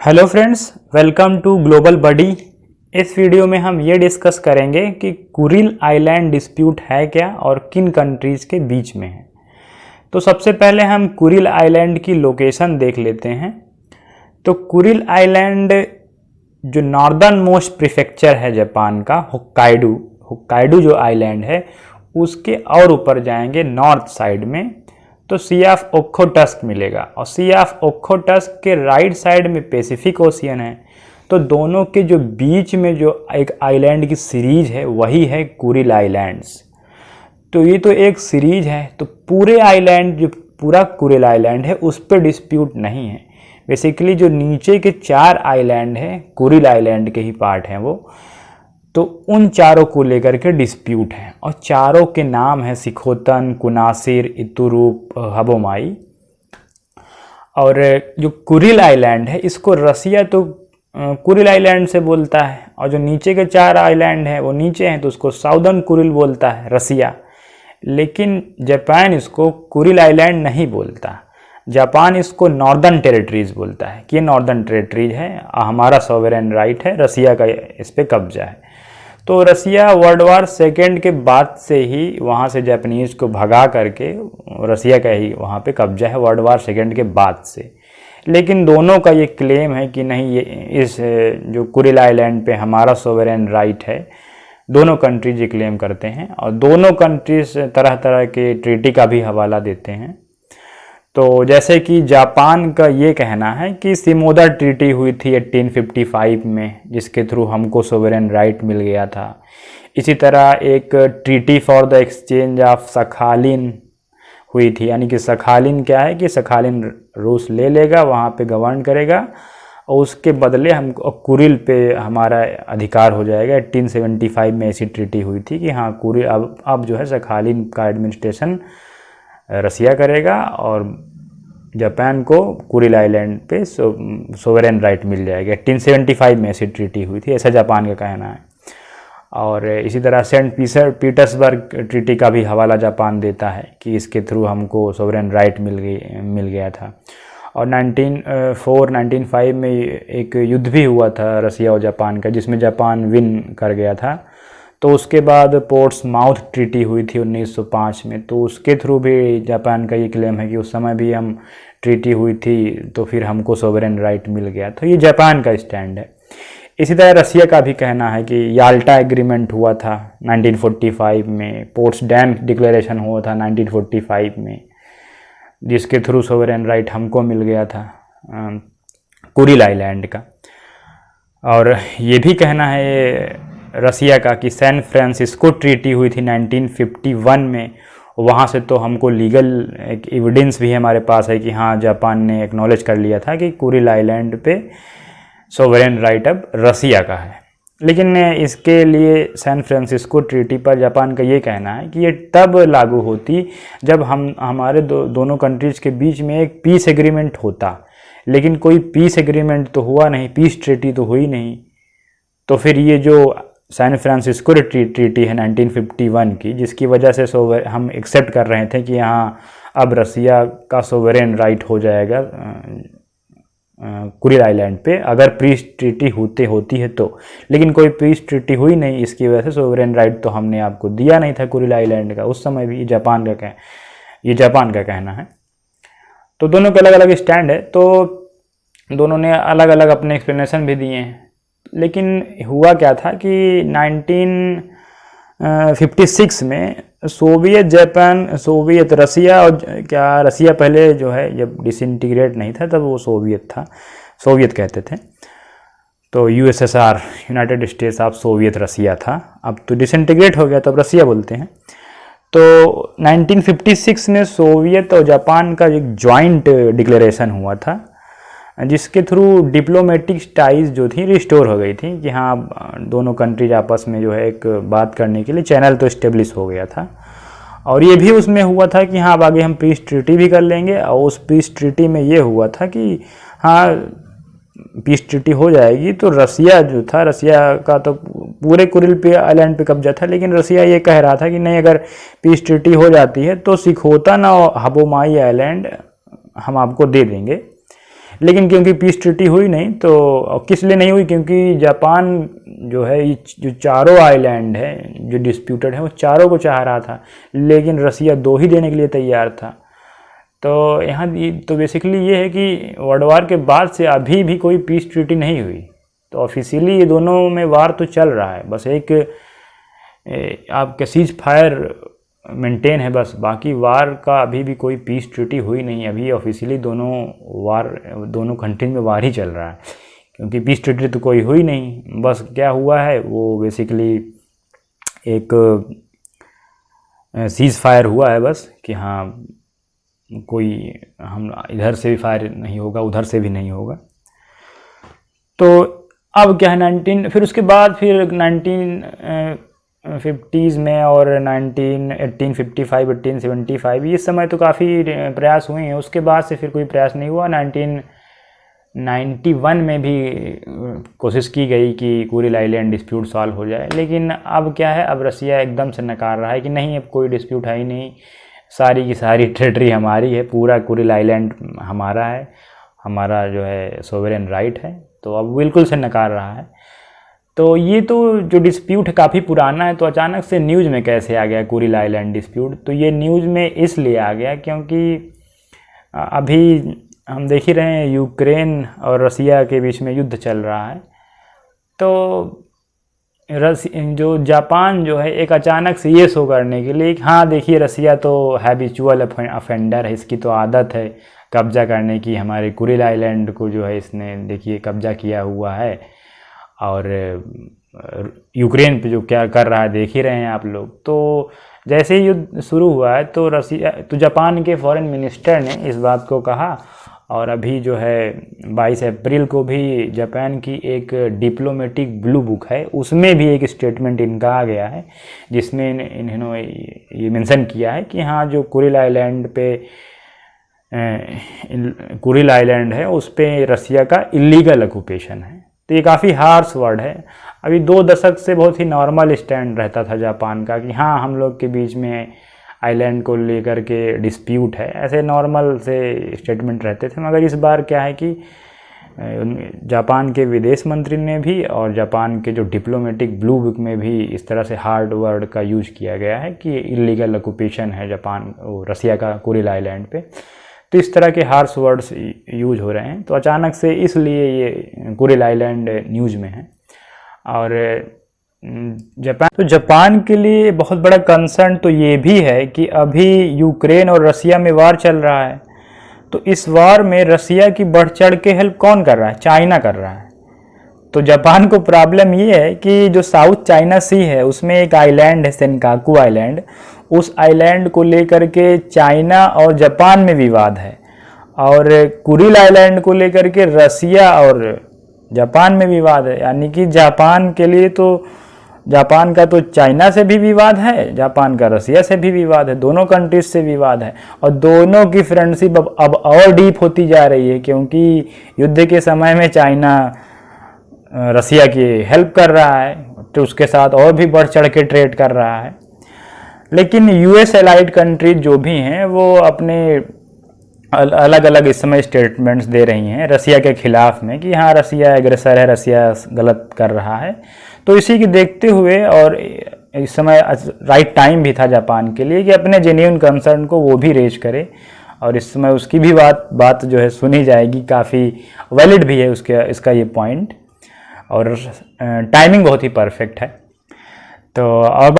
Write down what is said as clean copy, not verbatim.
Hello friends, welcome to global buddy. इस video में हम ये डिस्कस करेंगे कि कुरिल आइलैंड डिस्प्यूट है क्या और किन कंट्रीज के बीच में है। तो सबसे पहले हम कुरिल आइलैंड की लोकेशन देख लेते हैं। तो कुरिल आइलैंड जो नॉर्दर्न मोस्ट प्रीफेक्चर है जापान का, होक्काइडो जो आइलैंड है उसके और ऊपर जाएंगे नॉर्थ साइड में तो सी ऑफ ओखोटस्क मिलेगा, और सी ऑफ ओखोटस्क के राइट साइड में पैसिफिक ओशियन है। तो दोनों के जो बीच में जो एक आइलैंड की सीरीज है वही है कुरिल आइलैंड्स। तो ये तो एक सीरीज है, तो पूरे आइलैंड जो पूरा कुरिल आइलैंड है उस पर डिस्प्यूट नहीं है। बेसिकली जो नीचे के 4 आइलैंड हैं कुरिल आइलैंड के ही पार्ट हैं वो, तो उन चारों को लेकर के डिस्प्यूट है, और चारों के नाम हैं सिखोतन, कुनासिर, इतुरूप, हबोमाई। और जो कुरिल आइलैंड है इसको रसिया तो कुरिल आइलैंड से बोलता है, और जो नीचे के 4 आइलैंड हैं वो नीचे हैं तो उसको साउदर्न कुरिल बोलता है रसिया। लेकिन जापान इसको कुरिल आइलैंड नहीं बोलता, जापान इसको नॉर्दर्न टेरिटरीज बोलता है कि ये नॉर्दर्न टेरिटरीज है, हमारा सॉवरेन राइट है, रसिया का इस पर कब्जा है। तो रसिया वर्ल्ड वार सेकेंड के बाद से ही वहाँ से जापानीज को भगा करके रसिया का ही वहाँ पे कब्जा है वर्ल्ड वार सेकेंड के बाद से। लेकिन दोनों का ये क्लेम है कि नहीं, ये इस जो कुरिल आइलैंड पे हमारा सोवरेन राइट है, दोनों कंट्रीज ये क्लेम करते हैं, और दोनों कंट्रीज तरह तरह के ट्रीटी का भी हवाला देते हैं। तो जैसे कि जापान का ये कहना है कि सिमोदा ट्रीटी हुई थी 1855 में, जिसके थ्रू हमको सोवरेन राइट मिल गया था। इसी तरह एक treaty for the exchange of Sakhalin हुई थी, यानी कि सखालिन क्या है कि सखालिन रूस ले लेगा, वहाँ पे गवर्न करेगा, और उसके बदले हमको कुरिल पे हमारा अधिकार हो जाएगा। 1875 में ऐसी ट्रीटी हुई थी कि हाँ कुरिल अब जो है सखालिन का एडमिनिस्ट्रेशन रसिया करेगा, और जापान को कुरिल आइलैंड पे सोवरेन राइट मिल जाएगा। 1875 में ऐसी ट्रीटी हुई थी, ऐसा जापान का कहना है। और इसी तरह सेंट पीटर्सबर्ग ट्रीटी का भी हवाला जापान देता है कि इसके थ्रू हमको सोवरेन राइट मिल गया था। और 1905 में एक युद्ध भी हुआ था रसिया और जापान का, जिसमें जापान विन कर गया था। तो उसके बाद पोर्ट्समाउथ ट्रीटी हुई थी 1905 में, तो उसके थ्रू भी जापान का ये क्लेम है कि उस समय भी हम ट्रीटी हुई थी तो फिर हमको सोवरेन राइट मिल गया। तो ये जापान का स्टैंड है। इसी तरह रसिया का भी कहना है कि याल्टा एग्रीमेंट हुआ था 1945 में, पोट्सडैम डिक्लेरेशन हुआ था 1945 में, जिसके थ्रू सोवरेन राइट हमको मिल गया था कुरिल आइलैंड का। और ये भी कहना है रसिया का कि सैन फ्रांसिस्को ट्रीटी हुई थी 1951 में, वहाँ से तो हमको लीगल एक एविडेंस भी हमारे पास है कि हाँ जापान ने एक्नॉलेज कर लिया था कि कुरिल आइलैंड पे सोवरेन राइट अब रसिया का है। लेकिन इसके लिए सैन फ्रांसिस्को ट्रीटी पर जापान का ये कहना है कि ये तब लागू होती जब हमारे दोनों कंट्रीज के बीच में एक पीस एग्रीमेंट होता, लेकिन कोई पीस एग्रीमेंट तो हुआ नहीं, पीस ट्रीटी तो हुई नहीं। तो फिर ये जो सैन फ्रांसिस्को ट्रीटी है 1951 की, जिसकी वजह से हम एक्सेप्ट कर रहे थे कि हाँ अब रसिया का सोवरेन राइट हो जाएगा कुरिल आइलैंड पे, अगर पीस ट्रीटी होती है तो। लेकिन कोई पीस ट्रीटी हुई नहीं, इसकी वजह से सोवरेन राइट तो हमने आपको दिया नहीं था कुरिल आइलैंड का उस समय भी। ये जापान का कहना है। तो दोनों के अलग अलग स्टैंड है, तो दोनों ने अलग अलग अपने एक्सप्लेनेशन भी दिए हैं। लेकिन हुआ क्या था कि 1956 में सोवियत रसिया, और क्या रसिया पहले जो है जब डिसइंटीग्रेट नहीं था तब वो सोवियत था, सोवियत कहते थे। तो USSR, united states of Soviet Russia था, अब तो डिसइंटीग्रेट हो गया तो अब रसिया बोलते हैं। तो 1956 में सोवियत और जापान का एक जॉइंट डिक्लेरेशन हुआ था, जिसके थ्रू डिप्लोमेटिक टाइज जो थी रिस्टोर हो गई थी कि हाँ दोनों कंट्रीज आपस में जो है एक बात करने के लिए चैनल तो इस्टेब्लिश हो गया था। और ये भी उसमें हुआ था कि हाँ अब आगे हम पीस ट्रीटी भी कर लेंगे, और उस पीस ट्रीटी में ये हुआ था कि हाँ पीस ट्रीटी हो जाएगी तो रसिया जो था, रसिया का तो पूरे कुरिल पे आइलैंड पे कब्जा था, लेकिन रसिया ये कह रहा था कि नहीं अगर पीस ट्रीटी हो जाती है तो सिखोतन और हबोमाई आइलैंड हम आपको दे देंगे। लेकिन क्योंकि पीस ट्रीटी हुई नहीं, तो किस लिए नहीं हुई, क्योंकि जापान जो है जो चारों आइलैंड है जो डिस्प्यूटेड है वो चारों को चाह रहा था, लेकिन रसिया 2 ही देने के लिए तैयार था। तो यहाँ तो बेसिकली ये है कि वर्ल्ड वार के बाद से अभी भी कोई पीस ट्रीटी नहीं हुई। तो ऑफिशियली ये दोनों में वार तो चल रहा है, बस एक आपका सीज फायर मेंटेन है बस, बाकी वार का अभी भी कोई पीस ट्रीटी हुई नहीं। अभी ऑफिशियली दोनों कंट्री में वार ही चल रहा है, क्योंकि पीस ट्रीटी तो कोई हुई नहीं। बस क्या हुआ है वो बेसिकली एक सीज फायर हुआ है बस, कि हाँ कोई हम इधर से भी फायर नहीं होगा, उधर से भी नहीं होगा। तो अब क्या है फिर उसके बाद फिर 1950s में और 1855 1875 इस समय तो काफ़ी प्रयास हुए हैं। उसके बाद से फिर कोई प्रयास नहीं हुआ। 1991 में भी कोशिश की गई कि कुरिल आइलैंड डिस्प्यूट सॉल्व हो जाए, लेकिन अब क्या है, अब रसिया एकदम से नकार रहा है कि नहीं, अब कोई डिस्प्यूट है ही नहीं, सारी की सारी टेरिटरी हमारी है, पूरा कुरिल आइलैंड हमारा है, हमारा जो है सोवरेन राइट है। तो अब बिल्कुल से नकार रहा है। तो ये तो जो डिस्प्यूट है काफ़ी पुराना है, तो अचानक से न्यूज़ में कैसे आ गया कुरिल आइलैंड डिस्प्यूट? तो ये न्यूज़ में इसलिए आ गया क्योंकि अभी हम देख ही रहे हैं यूक्रेन और रसिया के बीच में युद्ध चल रहा है। तो जो जापान जो है एक अचानक से ये शो करने के लिए, हाँ देखिए रसिया तो हैबिचुअल अफेंडर है, इसकी तो आदत है कब्जा करने की, हमारे कुरिल आइलैंड को जो है इसने देखिए कब्जा किया हुआ है, और यूक्रेन पे जो क्या कर रहा है देख ही रहे हैं आप लोग। तो जैसे ही युद्ध शुरू हुआ है तो जापान के फॉरेन मिनिस्टर ने इस बात को कहा, और अभी जो है 22 अप्रैल को भी जापान की एक डिप्लोमेटिक ब्लू बुक है, उसमें भी एक स्टेटमेंट इनका आ गया है, जिसमें इन्होंने ये मेंशन किया है कि हाँ जो कुरिल आइलैंड है उस पर रसिया का इलीगल ऑक्यूपेशन है। तो ये काफ़ी हार्श वर्ड है। अभी 2 दशक से बहुत ही नॉर्मल स्टैंड रहता था जापान का कि हाँ हम लोग के बीच में आइलैंड को लेकर के डिस्प्यूट है, ऐसे नॉर्मल से स्टेटमेंट रहते थे। मगर इस बार क्या है कि जापान के विदेश मंत्री ने भी और जापान के जो डिप्लोमेटिक ब्लू बुक में भी इस तरह से हार्ड वर्ड का यूज किया गया है कि इलीगल ऑक्यूपेशन है रसिया का कुरिल आइलैंड पे। तो इस तरह के हार्श वर्ड्स यूज हो रहे हैं। तो अचानक से इसलिए ये कुरिल आइलैंड न्यूज़ में है। और जापान के लिए बहुत बड़ा कंसर्न तो ये भी है कि अभी यूक्रेन और रसिया में वार चल रहा है। तो इस वार में रसिया की बढ़ चढ़ के हेल्प कौन कर रहा है? चाइना कर रहा है। तो जापान को प्रॉब्लम ये है कि जो साउथ चाइना सी है उसमें एक आइलैंड है सेनकाकू आइलैंड, उस आइलैंड को लेकर के चाइना और जापान में विवाद है, और कुरिल आइलैंड को लेकर के रसिया और जापान में विवाद है। यानी कि जापान के लिए तो जापान का तो चाइना से भी विवाद है, जापान का रसिया से भी विवाद है, दोनों कंट्रीज से विवाद है, और दोनों की फ्रेंडशिप अब और डीप होती जा रही है, क्योंकि युद्ध के समय में चाइना रसिया की हेल्प कर रहा है, तो उसके साथ और भी बढ़ चढ़ के ट्रेड कर रहा है। लेकिन यूएस एलाइड कंट्रीज जो भी हैं वो अपने अलग अलग इस समय स्टेटमेंट्स दे रही हैं रसिया के खिलाफ में कि हाँ रसिया एग्रेसर है, रसिया गलत कर रहा है। तो इसी की देखते हुए, और इस समय राइट टाइम भी था जापान के लिए कि अपने जेन्युइन कंसर्न को वो भी रेज करे, और इस समय उसकी भी बात जो है सुनी जाएगी, काफ़ी वैलिड भी है इसका ये पॉइंट, और टाइमिंग बहुत ही परफेक्ट है। तो अब